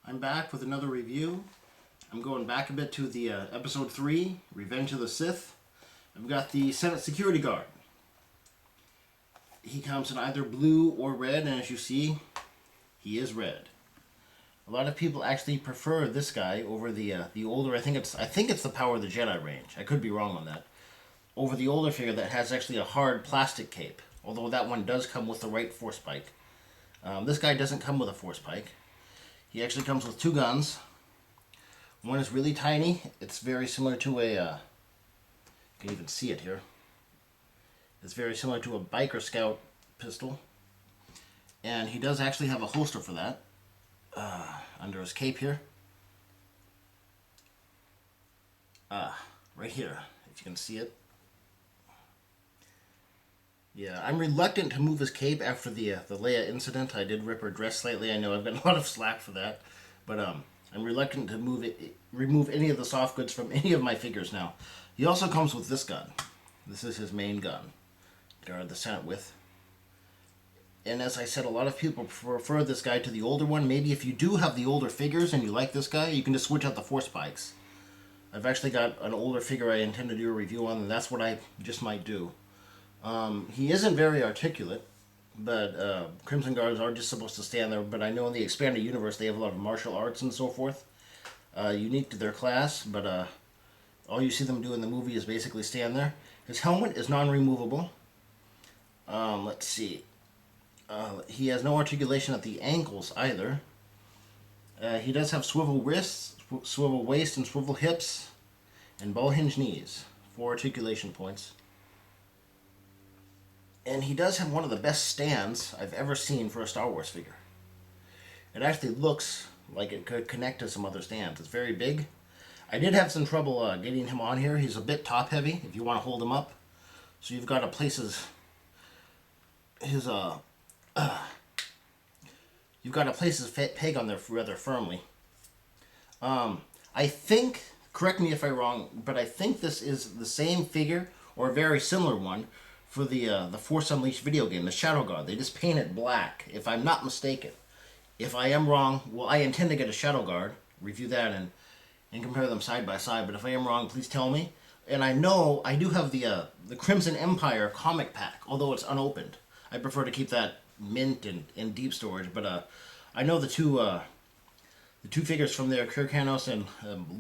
I'm back with another review. I'm going back a bit to the episode 3, Revenge of the Sith. I've got the Senate Security Guard. He comes in either blue or red, and as you see, he is red. A lot of people actually prefer this guy over the older. I think it's the Power of the Jedi range. I could be wrong on that. Over the older figure that has actually a hard plastic cape, although that one does come with the right force pike. This guy doesn't come with a force pike. He actually comes with 2 guns. One is really tiny. It's very similar to a, you can even see it here. It's very similar to a biker scout pistol. And he does actually have a holster for that, under his cape here. Right here, if you can see it. Yeah, I'm reluctant to move his cape after the Leia incident. I did rip her dress slightly. I know I've got a lot of slack for that, but I'm reluctant to remove any of the soft goods from any of my figures now. He also comes with this gun. This is his main gun, guard the Senate with. And as I said, a lot of people prefer this guy to the older one. Maybe if you do have the older figures and you like this guy, you can just switch out the force pikes. I've actually got an older figure I intend to do a review on, and that's what I just might do. He isn't very articulate, but Crimson Guards are just supposed to stand there. But I know in the expanded universe they have a lot of martial arts and so forth, unique to their class. But all you see them do in the movie is basically stand there. His helmet is non-removable. Let's see. He has no articulation at the ankles either. He does have swivel wrists, swivel waist, and swivel hips, and ball hinge knees. 4 articulation points. And he does have one of the best stands I've ever seen for a Star Wars figure. It actually looks like it could connect to some other stands. It's very big. I did have some trouble getting him on here. He's a bit top heavy if you want to hold him up. So you've got to place his peg on there rather firmly. I think, correct me if I'm wrong, but I think this is the same figure or a very similar one for the Force Unleashed video game, the Shadow Guard. They just paint it black, if I'm not mistaken. If I am wrong, well, I intend to get a Shadow Guard, review that, and compare them side by side. But if I am wrong, please tell me. And I know I do have the Crimson Empire comic pack, although it's unopened. I prefer to keep that mint and in deep storage. But I know the two figures from there, Kirkanos and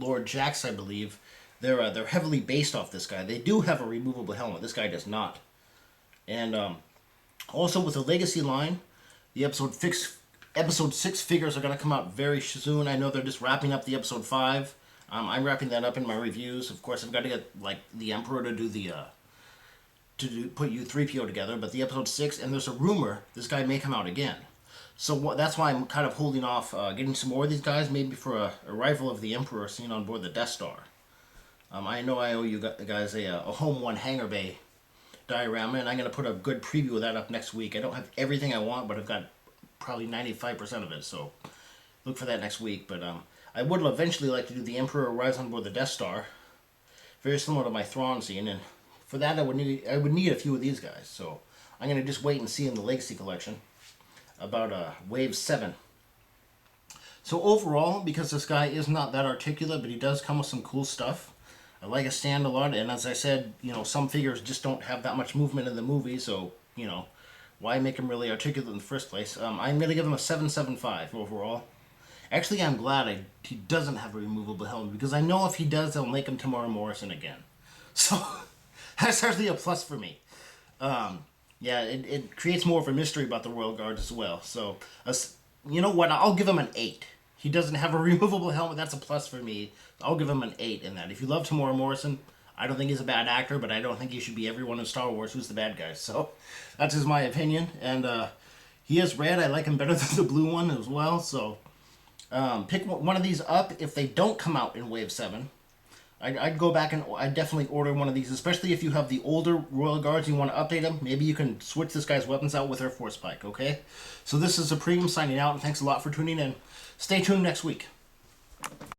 Lord Jax, I believe, they're heavily based off this guy. They do have a removable helmet. This guy does not. And also with the Legacy line, the episode 6 figures are going to come out very soon. I know they're just wrapping up the episode 5. I'm wrapping that up in my reviews. Of course, I've got to get like the Emperor to do put U3PO together. But the episode 6, and there's a rumor this guy may come out again. So that's why I'm kind of holding off getting some more of these guys, maybe for a arrival of the Emperor seen on board the Death Star. I know I owe you guys a Home 1 hangar bay diorama, and I'm going to put a good preview of that up next week. I don't have everything I want, but I've got probably 95% of it, so look for that next week. But I would eventually like to do the Emperor arrives on board the Death Star, very similar to my Thrawn scene, and for that I would need a few of these guys. So I'm going to just wait and see in the Legacy collection about Wave 7. So overall, because this guy is not that articulate, but he does come with some cool stuff. I like his stand a lot, and as I said, some figures just don't have that much movement in the movie, so, why make him really articulate in the first place? I'm going to give him a 7.75 overall. Actually, I'm glad he doesn't have a removable helmet, because I know if he does, they'll make him Tamara Morrison again. So, that's actually a plus for me. Yeah, it creates more of a mystery about the Royal Guard as well. So, you know what? I'll give him an 8. He doesn't have a removable helmet. That's a plus for me. I'll give him an 8 in that. If you love Tamara Morrison, I don't think he's a bad actor, but I don't think he should be everyone in Star Wars who's the bad guy. So, that's just my opinion. And he is red. I like him better than the blue one as well. So, pick one of these up if they don't come out in Wave 7. I'd go back and I'd definitely order one of these, especially if you have the older Royal Guards and you want to update them. Maybe you can switch this guy's weapons out with her Force Pike, okay? So this is Supreme signing out, and thanks a lot for tuning in. Stay tuned next week.